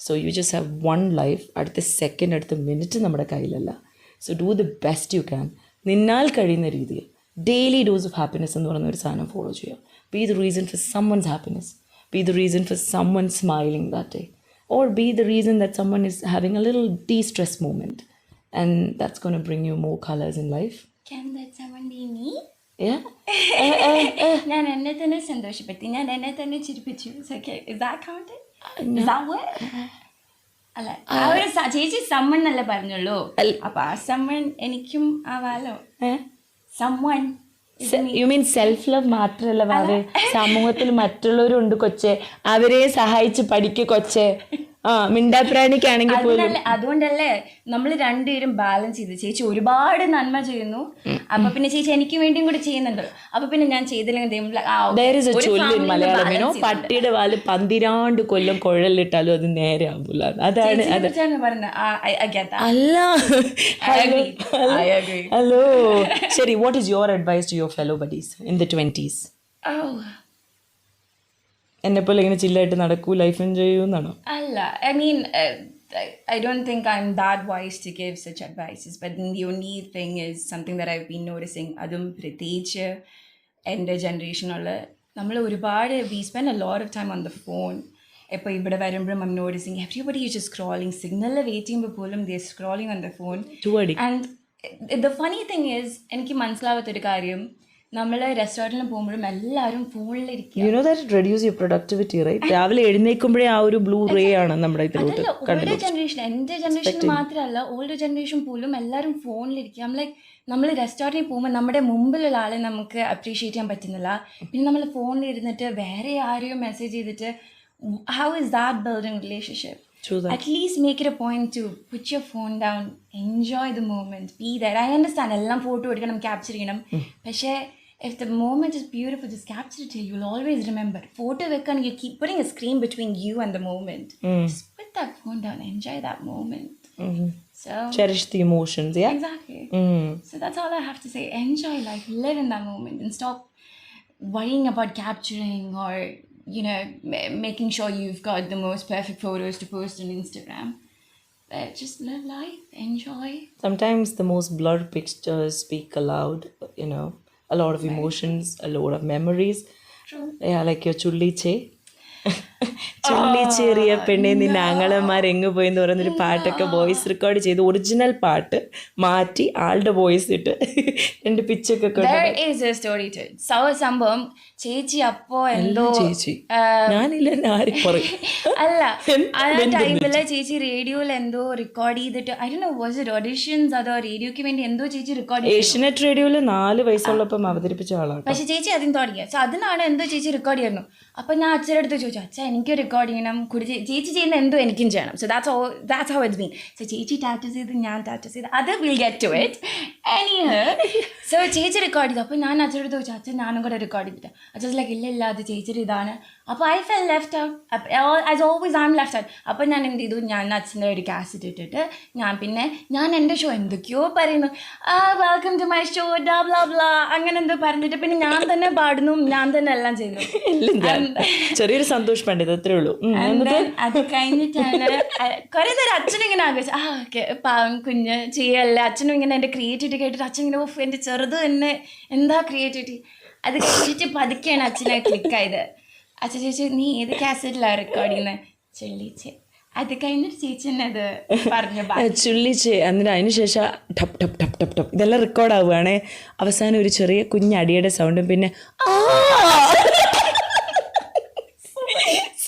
So you just have one life. അടുത്ത second, അടുത്ത minute നമ്മുടെ കയ്യിലല്ല. So do the best you can. നിന്നാൽ കഴിയുന്ന രീതിയിൽ daily dose of happiness എന്ന് പറയുന്ന ഒരു സാധനം ഫോളോ ചെയ്യുക. Be the reason for someone's happiness. Be the reason for someone smiling that day. Or be the reason that someone is having a little de-stress moment. And that's going to bring you more colors in life. Can that someone be me? Yeah. ഞാൻ എന്നെ തന്നെ സന്തോഷപ്പെടുത്തി, ഞാൻ എന്നെ തന്നെ ചിരിപ്പിച്ചു. Is that counted? Is that what? അല്ല, ആ ഒരു ചേച്ചി സമ്മൺ എന്നല്ലേ പറഞ്ഞുള്ളൂ. അപ്പൊ ആ സമ്മൺ എനിക്കും ആവാലോ. Someone you mean self love മാത്രമല്ല വാവേ, സമൂഹത്തിൽ മറ്റുള്ളവരുണ്ട് കൊച്ചെ, അവരെ സഹായിച്ച് പഠിക്കുക കൊച്ചെ. മിണ്ടാപ്രാണിക്കാണെങ്കിൽ പോലും. അതുകൊണ്ടല്ലേ നമ്മൾ രണ്ടുപേരും ബാലൻസ് ചെയ്ത്. ചേച്ചി ഒരുപാട് നന്മ ചെയ്യുന്നു, അപ്പൊ പിന്നെ ചേച്ചി എനിക്ക് വേണ്ടിയും കൂടി ചെയ്യുന്നുണ്ട്. അപ്പൊ പിന്നെ ഞാൻ ചെയ്തില്ലെങ്കിൽ മലയാളം പട്ടിയുടെ വാല് 12 കൊല്ലം കുഴലിട്ടാലും അത് നേരെ ആവൂല. അതാണ് അല്ല. ഹലോ, ശരി. What is your advice to your fellow buddies in the 20s? എന്നെപ്പോലെ ഇങ്ങനെ ചില്ലായിട്ട് നടക്കൂ, ലൈഫ് എൻജോയ് ചെയ്യുമെന്നാണോ? അല്ല, I don't think I'm that wise to give such advices, but the only thing is something that I've been noticing. അതും പ്രത്യേകിച്ച് എൻ്റെ ജനറേഷനുള്ള നമ്മൾ ഒരുപാട് we spend a lot of time on the phone. ഇപ്പോൾ ഇവിടെ വരുമ്പോഴും I'm noticing everybody is just scrolling. സിഗ്നലിൽ wait ചെയ്യുമ്പോൾ പോലും they are scrolling on the phone. And the funny thing is, എനിക്ക് മനസ്സിലാവാത്തൊരു കാര്യം, നമ്മൾ റെസ്റ്റോറൻറ്റിൽ പോകുമ്പോഴും എല്ലാവരും ഫോണിലിരിക്കുക. You know that it reduces your productivity, right? രാവിലെ എഴുന്നേൽക്കുമ്പോഴേ ആ ഒരു ബ്ലൂ റേ ആണ് നമ്മുടെ ഇതിലോട്ട്. ഓൾഡർ ജനറേഷൻ, എൻ്റെ ജനറേഷൻ മാത്രമല്ല, ഓൾഡർ ജനറേഷൻ പോലും എല്ലാവരും ഫോണിലിരിക്കുക. നമ്മൾ റെസ്റ്റോറൻറ്റിൽ പോകുമ്പോൾ നമ്മുടെ മുമ്പിലുള്ള ആളെ നമുക്ക് അപ്രീഷിയേറ്റ് ചെയ്യാൻ പറ്റുന്നില്ല. പിന്നെ നമ്മൾ ഫോണിൽ ഇരുന്നിട്ട് വേറെ ആരെയും മെസ്സേജ് ചെയ്തിട്ട് how is that building relationship? True that. At least make it a point to put your phone down, enjoy the moment, be there. I understand എല്ലാം ഫോട്ടോ എടുക്കണം, ക്യാപ്ചർ ചെയ്യണം. പക്ഷേ if the moment is beautiful, just capture it. You'll always remember. Photo വെക്കാൻ you keep putting a screen between you and the moment. Just put that phone down, enjoy that moment. So Cherish the emotions, yeah? Exactly. So that's all I have to say. Enjoy life, live in that moment, and stop worrying about capturing or, you know, making sure you've got the most perfect photos to post on Instagram. But just live life, enjoy. Sometimes the most blurred pictures speak aloud, you know, a lot of emotions, a lot of memories. True. Yeah, like your ചുള്ളിച്ചേ ചുള്ളിച്ചേറിയ പെണ്ണെ നിന്റെ ആങ്ങളമാരെങ്ങ് പോയി എന്ന് പറയുന്നൊരു പാട്ടൊക്കെ voice record ചെയ്ത് original പാട്ട് മാറ്റി ആളുടെ വോയിസ് ഇട്ട് 2 പിച്ചൊക്കെ There is a story to it. സംഭവം ചേച്ചി അപ്പോ എന്തോ ചേച്ചി ഞാനില്ല ആരും പറയും അല്ല ആ ടൈമില് ചേച്ചി റേഡിയോയിൽ എന്തോ റെക്കോർഡ് ചെയ്തിട്ട് I don't know was it auditions അതോ റേഡിയോക്ക് വേണ്ടി എന്തോ ചേച്ചി റെക്കോർഡ് ചെയ്തു. ഏഷ്യനെറ്റ് റേഡിയോയില് 4 വയസ്സുള്ളപ്പം അവതരിപ്പിച്ച ആളാണ്. പക്ഷെ ചേച്ചി അതിന് തുടങ്ങിയത്. സോ അതിനാണ് എന്തോ ചേച്ചി റെക്കോർഡ് ചെയ്യുന്നു. അപ്പൊ ഞാൻ അച്ഛൻ്റെ അടുത്ത് ചോദിച്ചു, അച്ഛാ എനിക്ക് റെക്കോർഡ് ചെയ്യണം, ചേച്ചി ചെയ്യുന്ന എന്തോ എനിക്കും ചെയ്യണം. So that's how it's been. So ചേച്ചി ടാറ്റസ് ചെയ്ത് ഞാൻ ടാറ്റസ് ചെയ്ത് അത് will get to it. So ചേച്ചി റെക്കോർഡ് ചെയ്തു. അപ്പോൾ ഞാൻ അച്ഛൻ്റെ അടുത്ത് ചോദിച്ചു, അച്ഛൻ ഞാനും കൂടെ റെക്കോർഡ് ചെയ്തിട്ട്. അച്ഛൻ ലൈക്ക് ഇല്ല അത് ചേച്ചിയുടെ ഇതാണ്. അപ്പോൾ I felt left out. As always I am left out. അപ്പോൾ ഞാൻ എന്ത് ചെയ്തു, ഞാൻ അച്ഛൻ്റെ ഒരു കാസറ്റ് ഇട്ടിട്ട് ഞാൻ എൻ്റെ ഷോ എന്തൊക്കെയോ പറയുന്നു, വെൽക്കം ടു മൈ ഷോ ഡാ ബ്ലാ ബ്ലാ അങ്ങനെ എന്തോ പറഞ്ഞിട്ട് പിന്നെ ഞാൻ തന്നെ പാടുന്നു, ഞാൻ തന്നെ എല്ലാം ചെയ്യുന്നു. ചെറിയൊരു സന്തോഷ് പണ്ഡിത് അത്രേ ഉള്ളൂ. അത് കഴിഞ്ഞിട്ടാണ് കുറെ നേരം അച്ഛനും ഇങ്ങനെ ആഗ്രഹിച്ചു, ഓക്കെ പാവം കുഞ്ഞ് ചെയ്യല്ലേ. അച്ഛനും ഇങ്ങനെ എൻ്റെ ക്രിയേറ്റിവിറ്റി കേട്ടിട്ട് അച്ഛൻ ഇങ്ങനെ ഓഫ് എൻ്റെ ചെറുത് തന്നെ എന്താ ക്രിയേറ്റിവിറ്റി. അത് കഴിഞ്ഞിട്ട് പതുക്കെയാണ് അച്ഛനെ ക്ലിക്കായത്. അച്ഛൻ ചേച്ചി നീ ഏത് കാസറ്റിലാണ് റെക്കോർഡ് ചെയ്യുന്നത്? ചൊല്ലിച്ചേ. അത് കഴിഞ്ഞിട്ട് ചേച്ചി തന്നെ അത് പറഞ്ഞു ചുള്ളിച്ചേ. എന്നിട്ട് അതിനുശേഷം ടപ്പ് ടപ്പ് ടപ്പ് ടപ്പ് ടപ്പ് ഇതെല്ലാം റെക്കോർഡ് ആവുകയാണേ. അവസാനം ഒരു ചെറിയ കുഞ്ഞടിയുടെ സൗണ്ടും പിന്നെ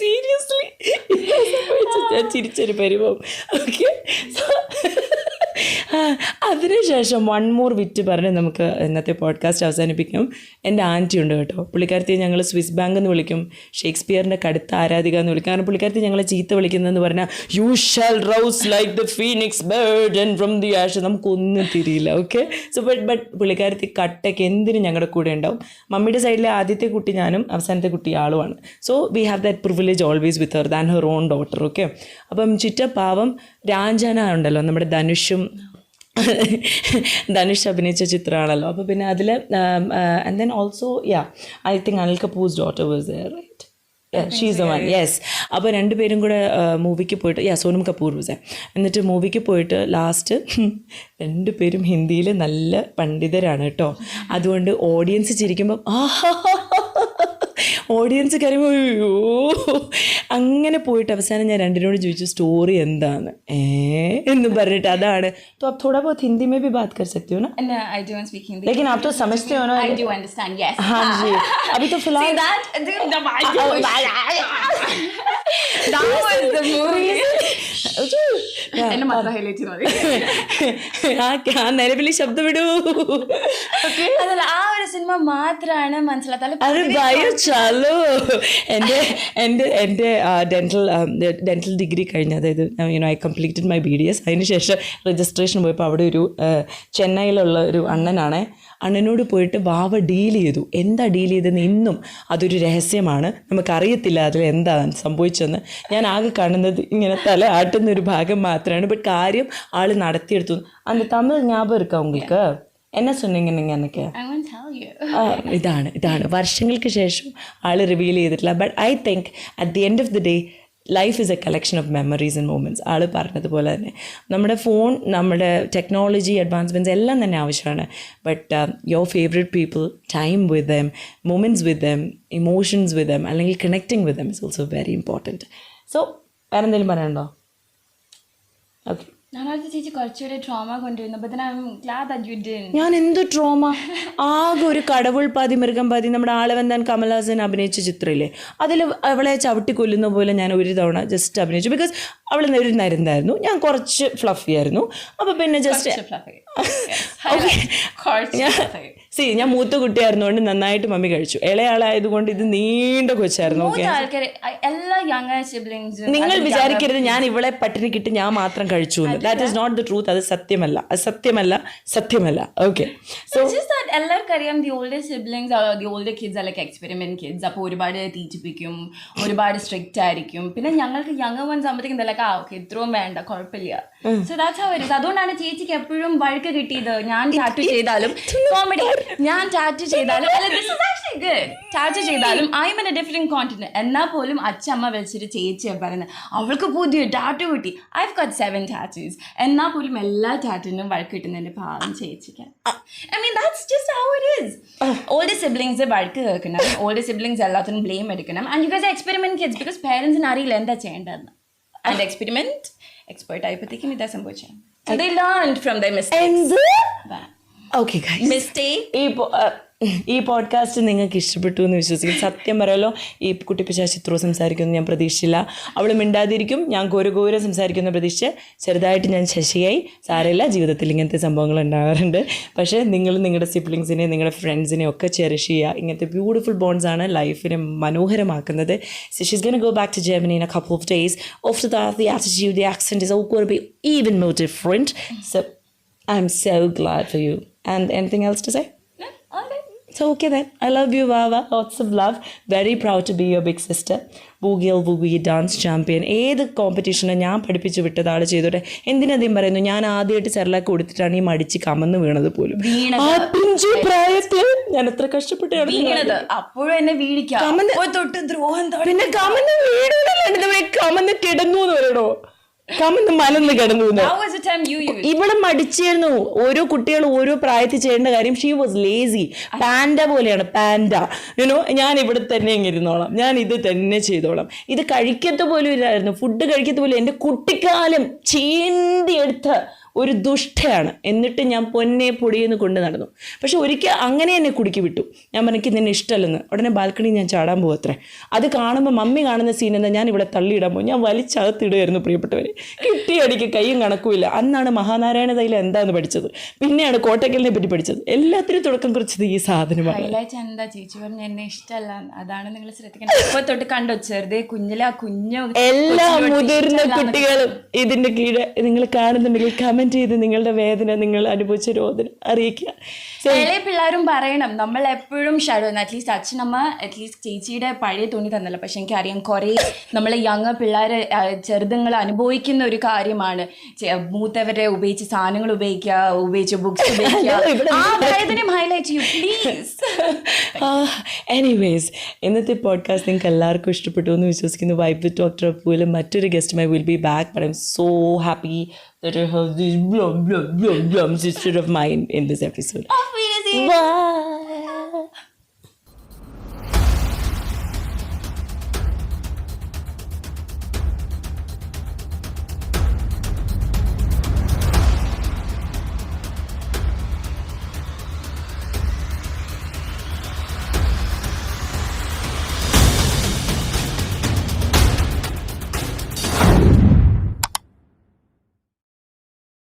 സീരിയസ്ലി ഞാൻ ചിരിച്ചൊരു പരിഭവം. ഓക്കെ, അതിനുശേഷം 1 more വിറ്റ് പറഞ്ഞ് നമുക്ക് ഇന്നത്തെ പോഡ്കാസ്റ്റ് അവസാനിപ്പിക്കും. എൻ്റെ ആൻറ്റി ഉണ്ട് കേട്ടോ, പുള്ളിക്കാരത്തെ ഞങ്ങൾ സ്വിസ് ബാങ്ക് എന്ന് വിളിക്കും, ഷേക്സ്പിയറിൻ്റെ കടുത്ത ആരാധിക എന്ന് വിളിക്കും. കാരണം പുള്ളിക്കാരത്തെ ഞങ്ങളെ ചീത്ത വിളിക്കുന്നതെന്ന് പറഞ്ഞാൽ you shall rouse like the Phoenix bird and from the ash. നമുക്കൊന്നും തിരിയില്ല. ഓക്കെ, സോ ബട്ട് പുള്ളിക്കാരത്തി കട്ടയ്ക്ക് എന്തിനും ഞങ്ങളുടെ കൂടെ ഉണ്ടാവും. മമ്മിയുടെ സൈഡിലെ ആദ്യത്തെ കുട്ടി ഞാനും അവസാനത്തെ കുട്ടി ആളുമാണ്. So we have that privilege always with her than her own daughter. Okay, അപ്പം ചുറ്റപ്പാവം രാഞ്ജന ഉണ്ടല്ലോ, നമ്മുടെ ധനുഷ് അഭിനയിച്ച ചിത്രമാണല്ലോ. അപ്പോൾ പിന്നെ അതിൽ and then also I think Anil Kapoor's daughter was there, right? She's the one, yes. അപ്പോൾ 2 പേരും കൂടെ മൂവിക്ക് പോയിട്ട് സോനം കപൂർ വാസ്. എന്നിട്ട് മൂവിക്ക് പോയിട്ട് ലാസ്റ്റ് 2 പേരും ഹിന്ദിയിൽ നല്ല പണ്ഡിതരാണ് കേട്ടോ. അതുകൊണ്ട് ഓഡിയൻസ് ചിരിക്കുമ്പം ഓഡിയൻസ് കയറുമ്പോൾ അയ്യോ അങ്ങനെ പോയിട്ട് അവസാനം ഞാൻ 2 ചോദിച്ചു സ്റ്റോറി എന്താണ് എന്ന് പറഞ്ഞിട്ട്. അതാണ് तो आप थोड़ा बहुत हिंदी में भी बात कर सकती हो ना? I don't speak Hindi. लेकिन आप तो समझते हो ना? I do understand, yes. हाँ जी, अभी तो फिलहाल See that was the movie. എന്നെ മാത്രം ഹൈലൈറ്റ് ചെയ്തു ആ നിലവിളി ശബ്ദം വിടൂ. അതല്ല, ആ ഒരു സിനിമ മാത്രമാണ് മനസ്സിലാത്താൽ. അത് ഭയച്ചാലോ എൻ്റെ ഡെൻറ്റൽ ഡിഗ്രി കഴിഞ്ഞ, അതായത് ഐ കംപ്ലീറ്റഡ് മൈ BDS. അതിനുശേഷം രജിസ്ട്രേഷൻ പോയപ്പോൾ അവിടെ ഒരു ചെന്നൈയിലുള്ള ഒരു അണ്ണനോട് പോയിട്ട് വാവ ഡീൽ ചെയ്തു. എന്താ ഡീൽ ചെയ്തതെന്ന് ഇന്നും അതൊരു രഹസ്യമാണ്, നമുക്കറിയത്തില്ല അതിൽ എന്താണ് സംഭവിച്ചതെന്ന്. ഞാൻ ആകെ കാണുന്നത് ഇങ്ങനെ തല ആട്ടുന്നൊരു ഭാഗം മാത്രമാണ്. ബട്ട് കാര്യം ആൾ നടത്തിയെടുത്തു. അന്ന് തമിഴ് ஞாபகம் இருக்கா உங்களுக்கு? എന്നെ சொன்னீங்க എന്നൊക്കെ. ഇതാണ് വർഷങ്ങൾക്ക് ശേഷം ആൾ റിവീൽ ചെയ്തിട്ടില്ല. But I think at the end of the day life is a collection of memories and moments. ആൾ പറഞ്ഞതുപോലെ തന്നെ നമ്മുടെ ഫോൺ, നമ്മുടെ ടെക്നോളജി അഡ്വാൻസ്മെൻറ്റ്സ് എല്ലാം തന്നെ ആവശ്യമാണ്. But your favourite people, time with them, moments with them, emotions with them, അല്ലെങ്കിൽ connecting with them is also very important. So വേറെ എന്തെങ്കിലും പറയാനുണ്ടോ? ഓക്കെ, ഞാനടുത്ത ചേച്ചി കുറച്ചുകൂടെ ട്രോമ കൊണ്ടുവരുന്നു. But then I'm glad that you didn't. ഞാൻ എന്ത് ട്രോമ, ആകെ ഒരു കടവുൾ പാതി മൃഗം പാതി നമ്മുടെ ആളവന്താൻ കമൽഹാസൻ അഭിനയിച്ച ചിത്രമില്ലേ, അതിൽ അവളെ ചവിട്ടി കൊല്ലുന്ന പോലെ ഞാൻ ഒരു തവണ ജസ്റ്റ് അഭിനയിച്ചു. ബിക്കോസ് അവൾ ഒരു നരുന്നായിരുന്നു, ഞാൻ കുറച്ച് ഫ്ലഫി ആയിരുന്നു. അപ്പോൾ പിന്നെ ജസ്റ്റ് ഞാൻ മൂത്ത കുട്ടിയായിരുന്നുകൊണ്ട് നന്നായിട്ട് മമ്മി കഴിച്ചു. ഇളയാളായതുകൊണ്ട് ഇത് നീണ്ട കൊച്ചായിരുന്നു. ഓക്കെ, നിങ്ങൾ വിചാരിക്കരുത് ഞാൻ ഇവളെ പട്ടിണി കിട്ടി ഞാൻ മാത്രം കഴിച്ചു. That is not the truth. അത് സത്യമല്ല, അത് സത്യമല്ല, സത്യമല്ല. ഓക്കെ, സോ എല്ലാവർക്കും അറിയാം the older siblings or the older kids are like experiment kids. അപ്പോൾ ഒരുപാട് തീറ്റിപ്പിക്കും, ഒരുപാട് സ്ട്രിക്റ്റ് ആയിരിക്കും. പിന്നെ ഞങ്ങൾക്ക് യങ്ങർ വൺസ് ആകുമ്പോഴത്തേക്കും ലൈക്ക് ഓക്കെ ഇത്രയും വേണ്ട, കുഴപ്പമില്ല. So that's how it is. അതുകൊണ്ടാണ് ചേച്ചിക്ക് എപ്പോഴും വഴക്ക് കിട്ടിയത്. ഞാൻ ടാറ്റു ചെയ്താലും കോമഡി, ഞാൻ ടാറ്റു ചെയ്താലും ടാറ്റു ചെയ്താലും I M in A different continent. എന്നാൽ പോലും അച്ഛമ്മ വിളിച്ചിട്ട് ചേച്ചിയെ പറയുന്നത് അവൾക്ക് പുതിയ ടാറ്റു കിട്ടി. I have got 7 tattoos. എന്നാൽ പോലും എല്ലാ ടാറ്റുവിനും വഴക്ക് കിട്ടുന്നതിന്റെ പാവം ചേച്ചിക്ക്. I mean that's just how it is. Older siblings വഴക്ക് കേൾക്കണം, ഓൾഡർ സിബ്ലിങ്സ് എല്ലാത്തിനും ബ്ലെയിം എടുക്കണം. And you guys experiment kids because പേരൻസിന് അറിയില്ല എന്താ ചെയ്യേണ്ടതെന്ന്. ആൻഡ് എക്സ്പെരിമെന്റ് എക്സ്പേർട്ട് ആയപ്പോഴത്തേക്കും ഇതാ സംഭവിച്ചത്. So they learned from their mistakes. Okay guys, Mistake. ഈ പോഡ്കാസ്റ്റ് നിങ്ങൾക്ക് ഇഷ്ടപ്പെട്ടു എന്ന് വിശ്വസിക്കും. സത്യം പറയാലോ, ഈ കുട്ടിപ്പിശാച് ചിത്രവും സംസാരിക്കുമെന്ന് ഞാൻ പ്രതീക്ഷിച്ചില്ല. അവൾ മിണ്ടാതിരിക്കും, ഞാൻ ഘോരം സംസാരിക്കുന്ന പ്രതീക്ഷിച്ച് ചെറുതായിട്ട് ഞാൻ ശശിയായി. സാരമില്ല, ജീവിതത്തിൽ ഇങ്ങനത്തെ സംഭവങ്ങൾ ഉണ്ടാകാറുണ്ട്. പക്ഷേ നിങ്ങൾ നിങ്ങളുടെ സിബ്ലിങ്സിനെ, നിങ്ങളുടെ ഫ്രണ്ട്സിനെ ഒക്കെ ചെറിഷ് ചെയ്യുക. ഇങ്ങനത്തെ ബ്യൂട്ടിഫുൾ ബോൺസാണ് ലൈഫിനെ മനോഹരമാക്കുന്നത്. So she's going to go back to Germany in a couple of days. After that, the attitude, the accent is all going to be even more different. So I'm so glad for you. And anything else to say? So okay then, I love you Vava, lots of love, very proud to be your big sister. Boogie dance champion. ഏത് കോമ്പറ്റീഷനും ഞാൻ പഠിപ്പിച്ചു വിട്ടത് ആൾ ചെയ്തോട്ടെ. എന്തിനധികം പറയുന്നു, ഞാൻ ആദ്യമായിട്ട് ചെറുലാക്ക് കൊടുത്തിട്ടാണ് ഈ മടിച്ച് കമന്ന് വീണത് പോലും. ആ പിഞ്ചു പ്രായത്തിൽ ഞാൻ എത്ര കഷ്ടപ്പെട്ടാണ് വീണത്. അപ്പോഴും എന്നെ വീഴിക്കാം, തൊട്ട് ദ്രോഹം. പിന്നെ കമന്ന് വീടുകളിലാണ്, കമന്ന് കിടന്നു എന്ന് പറയണോ, കമന്ന് മലന്ന് കിടന്നു. ഇവിടെ മടിച്ചായിരുന്നു. ഓരോ കുട്ടികൾ ഓരോ പ്രായത്തിൽ ചെയ്യേണ്ട കാര്യം. She was lazy. പാൻഡ പോലെയാണ്, പാൻഡ. യുനോ, ഞാൻ ഇവിടെ തന്നെ ഇരുന്നോളാം, ഞാൻ ഇത് തന്നെ ചെയ്തോളാം. ഇത് കഴിക്കത്ത് പോലും ഇല്ലായിരുന്നു, ഫുഡ് കഴിക്കത്ത് പോലും. എൻ്റെ കുട്ടിക്കാലം ചീന്തിയെടുത്ത ഒരു ദുഷ്ടയാണ്. എന്നിട്ട് ഞാൻ പൊന്നെ പൊടിയെന്ന് കൊണ്ട് നടന്നു. പക്ഷെ ഒരിക്കൽ അങ്ങനെ എന്നെ കുടുക്കി വിട്ടു. ഞാൻ എനിക്ക് നിന്നെ ഇഷ്ടമല്ലെന്ന്. ഉടനെ ബാൽക്കണി ഞാൻ ചാടാൻ പോകത്രേ. അത് കാണുമ്പോൾ മമ്മി കാണുന്ന സീൻ എന്താ, ഞാൻ ഇവിടെ തള്ളിയിടാൻ പോകും. ഞാൻ വലിച്ചകത്തിടുമായിരുന്നു പ്രിയപ്പെട്ടവരെ. കിട്ടിയടിക്ക് കൈയും കണക്കുമില്ല. അന്നാണ് മഹാനാരായണ തൈലം എന്താന്ന് പഠിച്ചത്, പിന്നെയാണ് കോട്ടക്കലിനെ പറ്റി പഠിച്ചത്. എല്ലാത്തിനും തുടക്കം കുറിച്ചത് ഈ സാധനമാണ്. എന്താ ചേച്ചി പറഞ്ഞ എന്നെ ഇഷ്ടമല്ല, അതാണ് നിങ്ങൾ ശ്രദ്ധിക്കണം. ഇപ്പൊ തൊട്ട് കണ്ടോ ചെറുതെ കുഞ്ഞിലെ കുഞ്ഞു എല്ലാ മുതിർന്ന കുട്ടികളും ഇതിന്റെ കീഴെ നിങ്ങൾ കാണുന്നുണ്ടെങ്കിൽ കമന്റ് ചെയ്ത് നിങ്ങളുടെ വേദന, നിങ്ങൾ അനുഭവിച്ച രോദന അറിയിക്കുക. ഇളയ പിള്ളേരും പറയണം, നമ്മൾ എപ്പോഴും ഷാഡോ. അറ്റ്ലീസ്റ്റ് അച്ഛനമ്മ അറ്റ്ലീസ്റ്റ് ചേച്ചിയുടെ പഴയ തുണി തന്നല്ല. പക്ഷെ എനിക്കറിയാം കുറേ നമ്മളെ യങ് പിള്ളേർ ചെറുതുങ്ങൾ അനുഭവിക്കുന്ന ഒരു കാര്യമാണ്. മൂത്തവരെ ഉപയോഗിച്ച് സാധനങ്ങൾ ഉപയോഗിച്ച് ബുക്സ് ഉപയോഗിക്കുക. ആ വേദനയും ഹൈലൈറ്റ് ചെയ്യൂ പ്ലീസ്. എനിവേസ്, ഇന്നത്തെ പോഡ്കാസ്റ്റ് നിങ്ങൾക്ക് എല്ലാവർക്കും ഇഷ്ടപ്പെട്ടു എന്ന് വിശ്വസിക്കുന്നു. വൈബ് വിത്ത് ഡോക്ടർ അപ്പുവിലും മറ്റൊരു ഗസ്റ്റുമായി will be back. But I am so happy that I have this blum sister of mine in this episode. Bye.